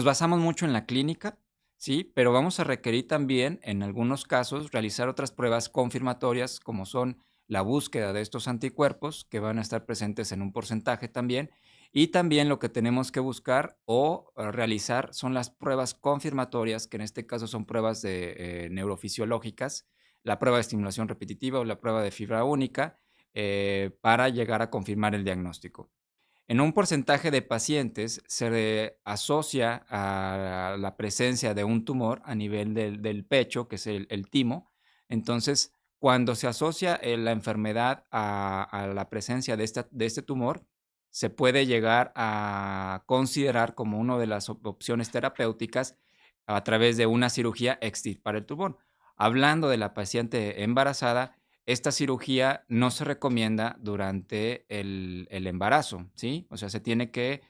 Nos basamos mucho en la clínica, sí, pero vamos a requerir también, en algunos casos, realizar otras pruebas confirmatorias, como son la búsqueda de estos anticuerpos, que van a estar presentes en un porcentaje también, y también lo que tenemos que buscar o realizar son las pruebas confirmatorias, que en este caso son pruebas de neurofisiológicas, la prueba de estimulación repetitiva o la prueba de fibra única, para llegar a confirmar el diagnóstico. En un porcentaje de pacientes se asocia a la presencia de un tumor a nivel del pecho, que es el timo. Entonces, cuando se asocia, la enfermedad a la presencia de este tumor, se puede llegar a considerar como una de las opciones terapéuticas a través de una cirugía extirpar el tumor. Hablando de la paciente embarazada, esta cirugía no se recomienda durante el embarazo, ¿sí? O sea, se tiene que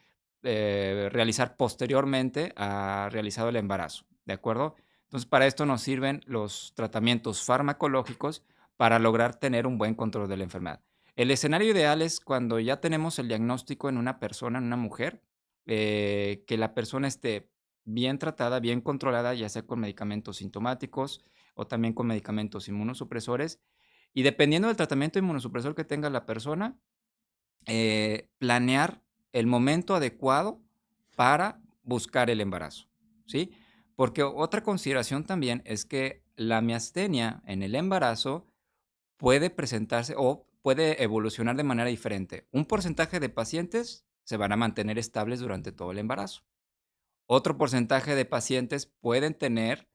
realizar posteriormente a realizado el embarazo, ¿de acuerdo? Entonces, para esto nos sirven los tratamientos farmacológicos para lograr tener un buen control de la enfermedad. El escenario ideal es cuando ya tenemos el diagnóstico en una persona, en una mujer, que la persona esté bien tratada, bien controlada, ya sea con medicamentos sintomáticos o también con medicamentos inmunosupresores, y dependiendo del tratamiento inmunosupresor que tenga la persona, planear el momento adecuado para buscar el embarazo, ¿sí? Porque otra consideración también es que la miastenia en el embarazo puede presentarse o puede evolucionar de manera diferente. Un porcentaje de pacientes se van a mantener estables durante todo el embarazo. Otro porcentaje de pacientes pueden tener,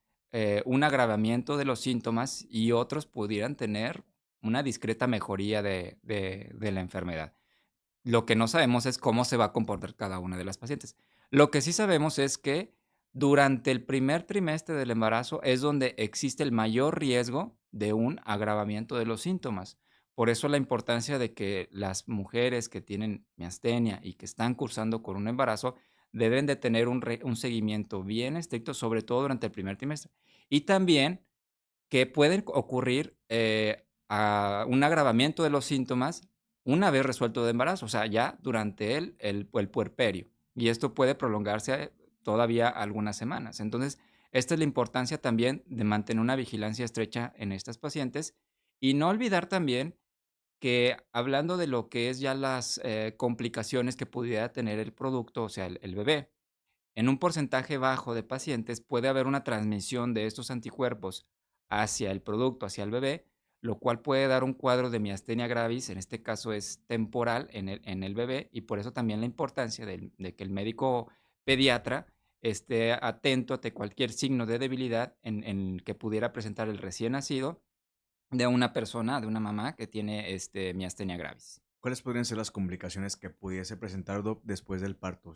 un agravamiento de los síntomas y otros pudieran tener una discreta mejoría de la enfermedad. Lo que no sabemos es cómo se va a comportar cada una de las pacientes. Lo que sí sabemos es que durante el primer trimestre del embarazo es donde existe el mayor riesgo de un agravamiento de los síntomas. Por eso la importancia de que las mujeres que tienen miastenia y que están cursando con un embarazo deben de tener un seguimiento bien estricto, sobre todo durante el primer trimestre. Y también que pueden ocurrir, a un agravamiento de los síntomas una vez resuelto el embarazo, o sea, ya durante el puerperio, y esto puede prolongarse todavía algunas semanas. Entonces, esta es la importancia también de mantener una vigilancia estrecha en estas pacientes, y no olvidar también que hablando de lo que es ya las, complicaciones que pudiera tener el producto, o sea, el bebé, en un porcentaje bajo de pacientes puede haber una transmisión de estos anticuerpos hacia el producto, hacia el bebé, lo cual puede dar un cuadro de miastenia gravis, en este caso es temporal en el bebé, y por eso también la importancia de que el médico pediatra esté atento ante cualquier signo de debilidad en que pudiera presentar el recién nacido de una persona, de una mamá que tiene miastenia gravis. ¿Cuáles podrían ser las complicaciones que pudiese presentar después del parto?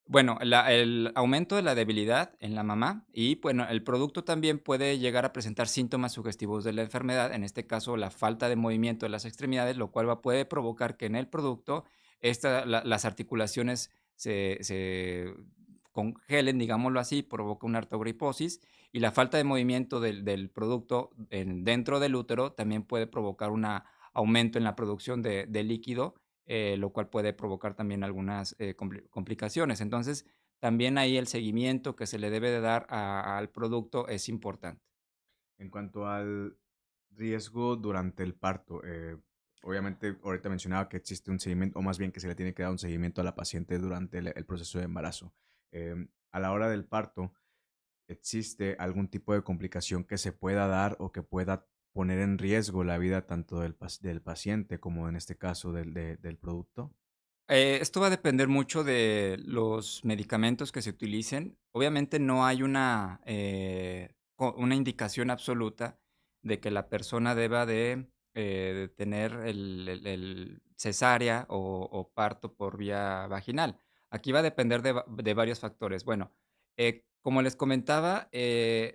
Bueno, el aumento de la debilidad en la mamá y, bueno, el producto también puede llegar a presentar síntomas sugestivos de la enfermedad, en este caso, la falta de movimiento de las extremidades, lo cual puede provocar que en el producto las articulaciones se congelen, digámoslo así, provoca una artrogriposis y la falta de movimiento del producto dentro del útero también puede provocar un aumento en la producción de líquido, lo cual puede provocar también algunas complicaciones. Entonces, también ahí el seguimiento que se le debe de dar al producto es importante. En cuanto al riesgo durante el parto, obviamente ahorita mencionaba que existe un seguimiento, o más bien que se le tiene que dar un seguimiento a la paciente durante el proceso de embarazo. A la hora del parto, ¿existe algún tipo de complicación que se pueda dar o que pueda poner en riesgo la vida tanto del paciente como en este caso del producto? Esto va a depender mucho de los medicamentos que se utilicen. Obviamente no hay una indicación absoluta de que la persona deba de tener el cesárea o parto por vía vaginal. Aquí va a depender de varios factores. Bueno, como les comentaba,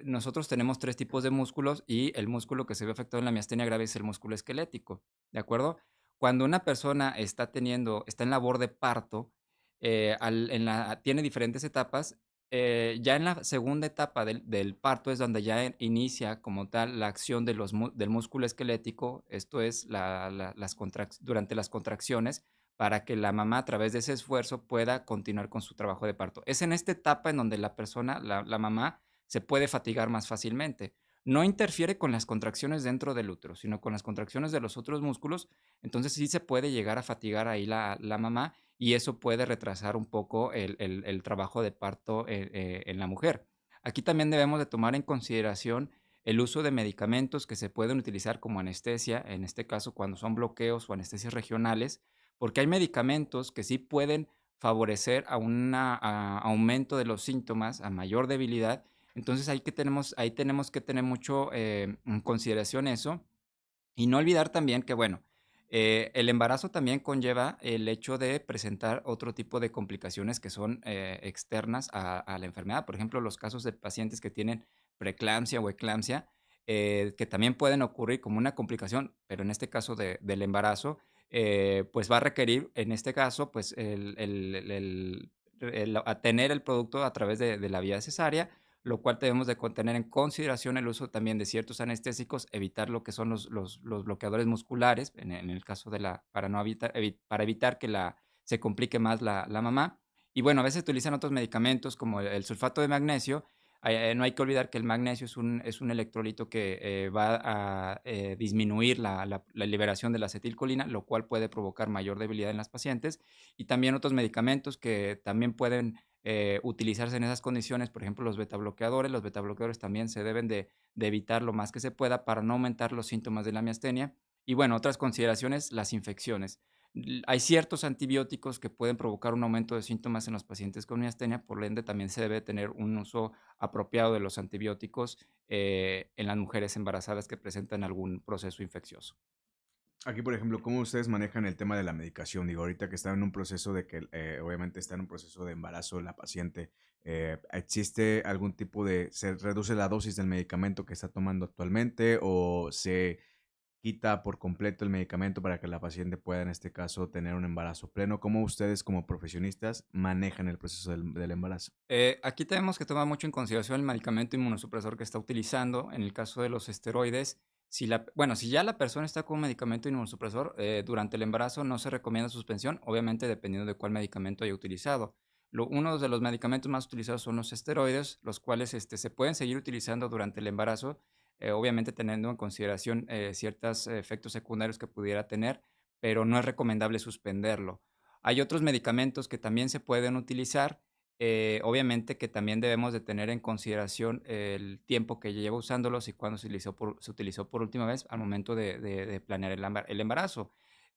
nosotros tenemos tres tipos de músculos y el músculo que se ve afectado en la miastenia grave es el músculo esquelético, ¿de acuerdo? Cuando una persona está en labor de parto, tiene diferentes etapas, ya en la segunda etapa del parto es donde ya inicia como tal la acción del músculo esquelético, esto es durante las contracciones para que la mamá, a través de ese esfuerzo, pueda continuar con su trabajo de parto. Es en esta etapa en donde la persona, la mamá, se puede fatigar más fácilmente. No interfiere con las contracciones dentro del útero, sino con las contracciones de los otros músculos, entonces sí se puede llegar a fatigar ahí la mamá y eso puede retrasar un poco el trabajo de parto, en la mujer. Aquí también debemos de tomar en consideración el uso de medicamentos que se pueden utilizar como anestesia, en este caso cuando son bloqueos o anestesias regionales, porque hay medicamentos que sí pueden favorecer a un aumento de los síntomas, a mayor debilidad. Entonces ahí tenemos que tener mucho en consideración eso y no olvidar también que, bueno, el embarazo también conlleva el hecho de presentar otro tipo de complicaciones que son externas a la enfermedad. Por ejemplo, los casos de pacientes que tienen preeclampsia o eclampsia, que también pueden ocurrir como una complicación, pero en este caso del embarazo, pues va a requerir, en este caso, pues a tener el producto a través de la vía cesárea, lo cual debemos de tener en consideración el uso también de ciertos anestésicos, evitar lo que son los bloqueadores musculares, en el caso de para no para evitar que se complique más la mamá. Y bueno, a veces utilizan otros medicamentos como el sulfato de magnesio. No hay que olvidar que el magnesio es un electrolito que va a disminuir la liberación de la acetilcolina, lo cual puede provocar mayor debilidad en las pacientes. Y también otros medicamentos que también pueden utilizarse en esas condiciones, por ejemplo, los betabloqueadores también se deben de evitar lo más que se pueda para no aumentar los síntomas de la miastenia. Y bueno, otras consideraciones, las infecciones. Hay ciertos antibióticos que pueden provocar un aumento de síntomas en los pacientes con miastenia, por ende también se debe tener un uso apropiado de los antibióticos en las mujeres embarazadas que presentan algún proceso infeccioso. Aquí, por ejemplo, ¿cómo ustedes manejan el tema de la medicación? Digo, ahorita que está en un proceso de que, obviamente está en un proceso de embarazo la paciente, ¿existe algún tipo se reduce la dosis del medicamento que está tomando actualmente o se quita por completo el medicamento para que la paciente pueda, en este caso, tener un embarazo pleno? ¿Cómo ustedes como profesionistas manejan el proceso del embarazo? Aquí tenemos que tomar mucho en consideración el medicamento inmunosupresor que está utilizando. En el caso de los esteroides, bueno, si ya la persona está con un medicamento inmunosupresor, durante el embarazo no se recomienda suspensión, obviamente dependiendo de cuál medicamento haya utilizado. Uno de los medicamentos más utilizados son los esteroides, los cuales se pueden seguir utilizando durante el embarazo, obviamente teniendo en consideración ciertos efectos secundarios que pudiera tener, pero no es recomendable suspenderlo. Hay otros medicamentos que también se pueden utilizar, obviamente que también debemos de tener en consideración el tiempo que lleva usándolos y cuándo se utilizó por última vez al momento de planear el embarazo.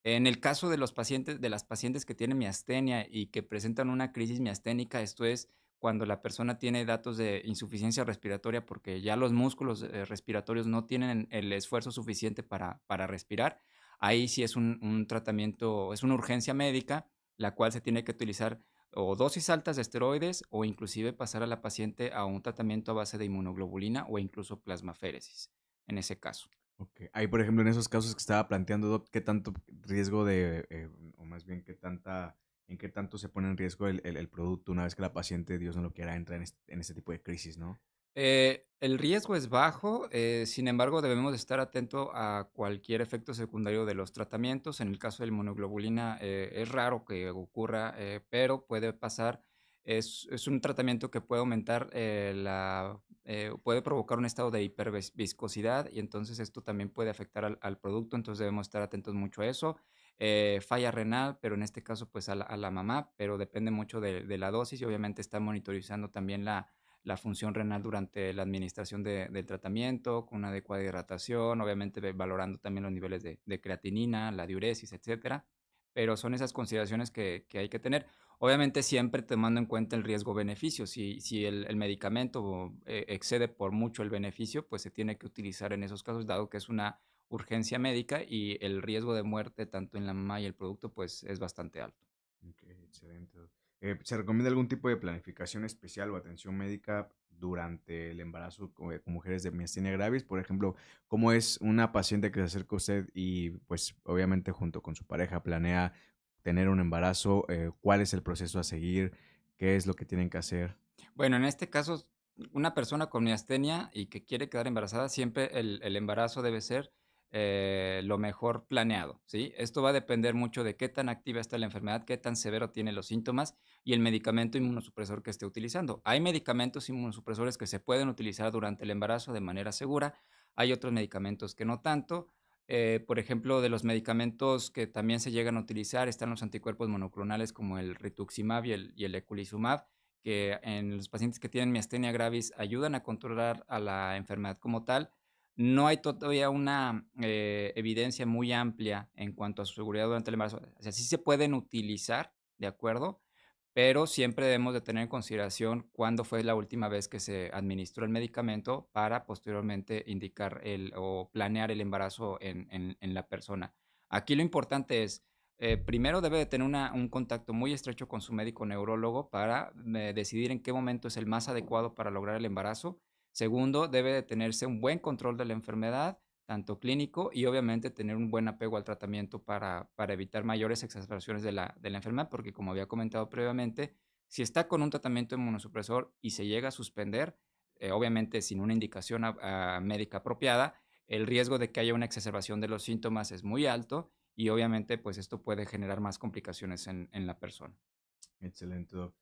En el caso de de las pacientes que tienen miastenia y que presentan una crisis miasténica, esto es cuando la persona tiene datos de insuficiencia respiratoria porque ya los músculos respiratorios no tienen el esfuerzo suficiente para respirar, ahí sí es un tratamiento, es una urgencia médica, la cual se tiene que utilizar o dosis altas de esteroides o inclusive pasar a la paciente a un tratamiento a base de inmunoglobulina o incluso plasmaféresis, en ese caso. Ok. Ahí, por ejemplo, en esos casos que estaba planteando, Doc, ¿qué tanto riesgo o más bien, en qué tanto se pone en riesgo el producto una vez que la paciente, Dios no lo quiera, entra en este tipo de crisis, ¿no? El riesgo es bajo, sin embargo, debemos de estar atento a cualquier efecto secundario de los tratamientos. En el caso de la inmunoglobulina, es raro que ocurra, pero puede pasar. Es un tratamiento que puede aumentar puede provocar un estado de hiperviscosidad y entonces esto también puede afectar al producto, entonces debemos estar atentos mucho a eso. Falla renal, pero en este caso, pues a la mamá, pero depende mucho de la dosis y obviamente está monitorizando también la función renal durante la administración del tratamiento, con una adecuada hidratación, obviamente valorando también los niveles de creatinina, la diuresis, etcétera. Pero son esas consideraciones que hay que tener. Obviamente siempre tomando en cuenta el riesgo-beneficio. Si el medicamento excede por mucho el beneficio, pues se tiene que utilizar en esos casos, dado que es una urgencia médica y el riesgo de muerte tanto en la mamá y el producto, pues es bastante alto. Ok, excelente. ¿Se recomienda algún tipo de planificación especial o atención médica durante el embarazo con mujeres de miastenia gravis? Por ejemplo, ¿cómo es una paciente que se acerca a usted y pues obviamente junto con su pareja planea tener un embarazo? ¿Cuál es el proceso a seguir? ¿Qué es lo que tienen que hacer? Bueno, en este caso, una persona con miastenia y que quiere quedar embarazada, siempre el embarazo debe ser lo mejor planeado, ¿sí? Esto va a depender mucho de qué tan activa está la enfermedad, qué tan severo tiene los síntomas y el medicamento inmunosupresor que esté utilizando. Hay medicamentos inmunosupresores que se pueden utilizar durante el embarazo de manera segura, hay otros medicamentos que no tanto. Por ejemplo, de los medicamentos que también se llegan a utilizar están los anticuerpos monoclonales como el rituximab y el eculizumab, que en los pacientes que tienen miastenia gravis ayudan a controlar a la enfermedad como tal. No hay todavía una evidencia muy amplia en cuanto a su seguridad durante el embarazo. O sea, sí se pueden utilizar, ¿de acuerdo? Pero siempre debemos de tener en consideración cuándo fue la última vez que se administró el medicamento para posteriormente indicar o planear el embarazo en la persona. Aquí lo importante es, primero debe de tener un contacto muy estrecho con su médico neurólogo para decidir en qué momento es el más adecuado para lograr el embarazo. Segundo, debe de tenerse un buen control de la enfermedad, tanto clínico y obviamente tener un buen apego al tratamiento para evitar mayores exacerbaciones de la enfermedad, porque como había comentado previamente, si está con un tratamiento inmunosupresor y se llega a suspender, obviamente sin una indicación médica apropiada, el riesgo de que haya una exacerbación de los síntomas es muy alto y obviamente pues esto puede generar más complicaciones en la persona. Excelente, doc.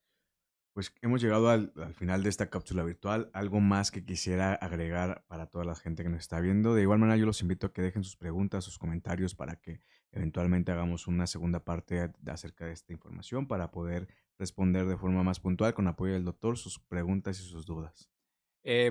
Pues hemos llegado al final de esta cápsula virtual. ¿Algo más que quisiera agregar para toda la gente que nos está viendo? De igual manera, yo los invito a que dejen sus preguntas, sus comentarios para que eventualmente hagamos una segunda parte acerca de esta información para poder responder de forma más puntual con apoyo del doctor sus preguntas y sus dudas.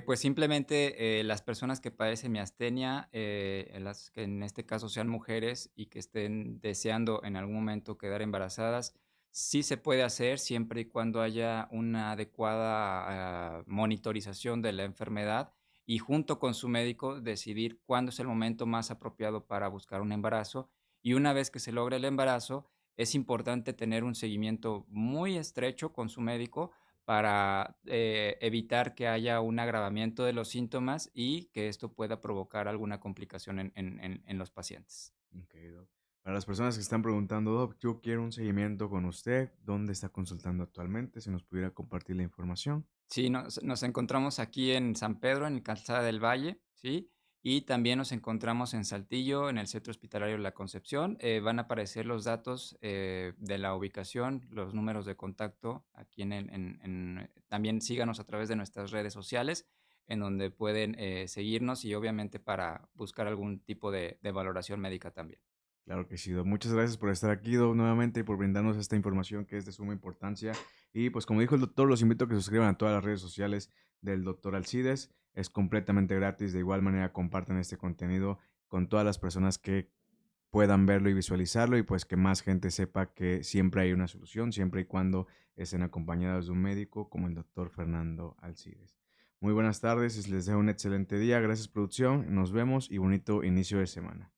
Pues simplemente las personas que padecen miastenia, las que en este caso sean mujeres y que estén deseando en algún momento quedar embarazadas, sí se puede hacer siempre y cuando haya una adecuada monitorización de la enfermedad y junto con su médico decidir cuándo es el momento más apropiado para buscar un embarazo. Y una vez que se logre el embarazo, es importante tener un seguimiento muy estrecho con su médico para evitar que haya un agravamiento de los síntomas y que esto pueda provocar alguna complicación en los pacientes. Ok, doc. Para las personas que están preguntando, doc, yo quiero un seguimiento con usted, ¿dónde está consultando actualmente? Si nos pudiera compartir la información. Sí, nos encontramos aquí en San Pedro, en Calzada del Valle, ¿sí? Y también nos encontramos en Saltillo, en el Centro Hospitalario La Concepción. Van a aparecer los datos de la ubicación, los números de contacto aquí también síganos a través de nuestras redes sociales, en donde pueden seguirnos y obviamente para buscar algún tipo de valoración médica también. Claro que sí, Doc. Muchas gracias por estar aquí, Doc, nuevamente y por brindarnos esta información que es de suma importancia. Y pues como dijo el doctor, los invito a que se suscriban a todas las redes sociales del doctor Alcides. Es completamente gratis. De igual manera, compartan este contenido con todas las personas que puedan verlo y visualizarlo y pues que más gente sepa que siempre hay una solución, siempre y cuando estén acompañados de un médico como el doctor Fernando Alcides. Muy buenas tardes y les deseo un excelente día. Gracias, producción. Nos vemos y bonito inicio de semana.